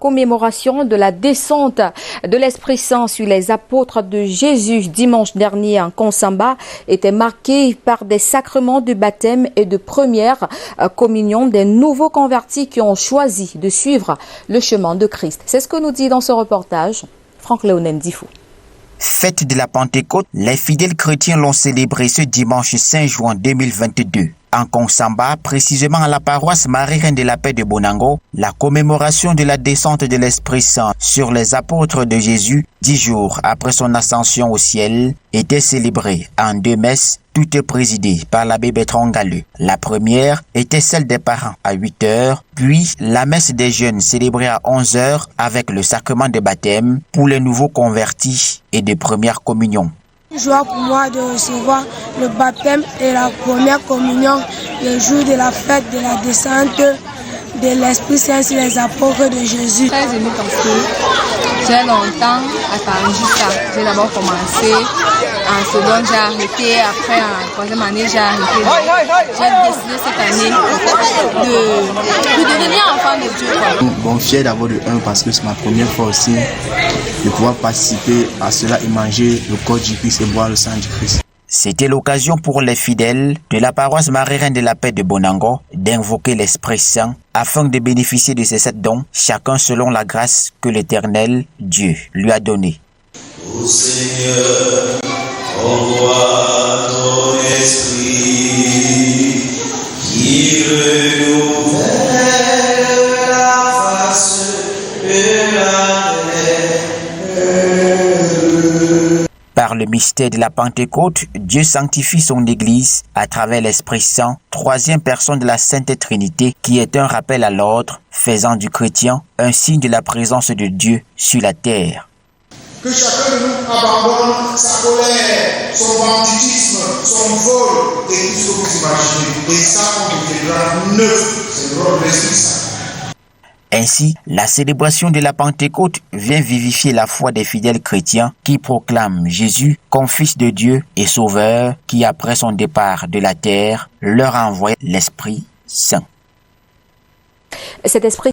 Commémoration de la descente de l'Esprit Saint sur les apôtres de Jésus dimanche dernier en Konsamba était marquée par des sacrements de baptême et de première communion des nouveaux convertis qui ont choisi de suivre le chemin de Christ. C'est ce que nous dit dans ce reportage Franck Léonen Difou. Fête de la Pentecôte, les fidèles chrétiens l'ont célébré ce dimanche 5 juin 2022. En Konsamba, précisément à la paroisse Marie-Reine de la Paix de Bonango, la commémoration de la descente de l'Esprit Saint sur les apôtres de Jésus, 10 jours après son ascension au ciel, était célébrée en 2 messes, toutes présidées par l'abbé Bertrand Galeux. La première était celle des parents à 8 heures, puis la messe des jeunes célébrée à 11 heures avec le sacrement de baptême pour les nouveaux convertis et de première communion. Joie pour moi de recevoir le baptême et la première communion le jour de la fête de la descente de l'Esprit Saint sur les apôtres de Jésus. Très ému parce que j'ai longtemps attendu ça. J'ai d'abord commencé en seconde, j'ai arrêté, après en troisième année, j'ai arrêté. J'ai décidé cette année de devenir enfant de Dieu. Bon, fier d'abord de parce que c'est ma première fois aussi de pouvoir participer à cela et manger le corps du Christ et boire le sang du Christ. C'était l'occasion pour les fidèles de la paroisse Marie-Reine de la Paix de Bonango d'invoquer l'Esprit Saint afin de bénéficier de ces 7 dons, chacun selon la grâce que l'Éternel Dieu lui a donnée. Ô Seigneur, envoie ton esprit qui renouvelle la face de la terre. Par le mystère de la Pentecôte, Dieu sanctifie son Église à travers l'Esprit Saint, 3e personne de la Sainte Trinité, qui est un rappel à l'ordre, faisant du chrétien un signe de la présence de Dieu sur la terre. Que chacun de nous abandonne sa colère, son banditisme, son vol et tout ce que vous imaginez. Et ça, on deviendra neuf. C'est le rôle de l'Esprit Saint. Ainsi, la célébration de la Pentecôte vient vivifier la foi des fidèles chrétiens qui proclament Jésus comme Fils de Dieu et Sauveur qui, après son départ de la terre, leur a envoyé l'Esprit Saint. Cet Esprit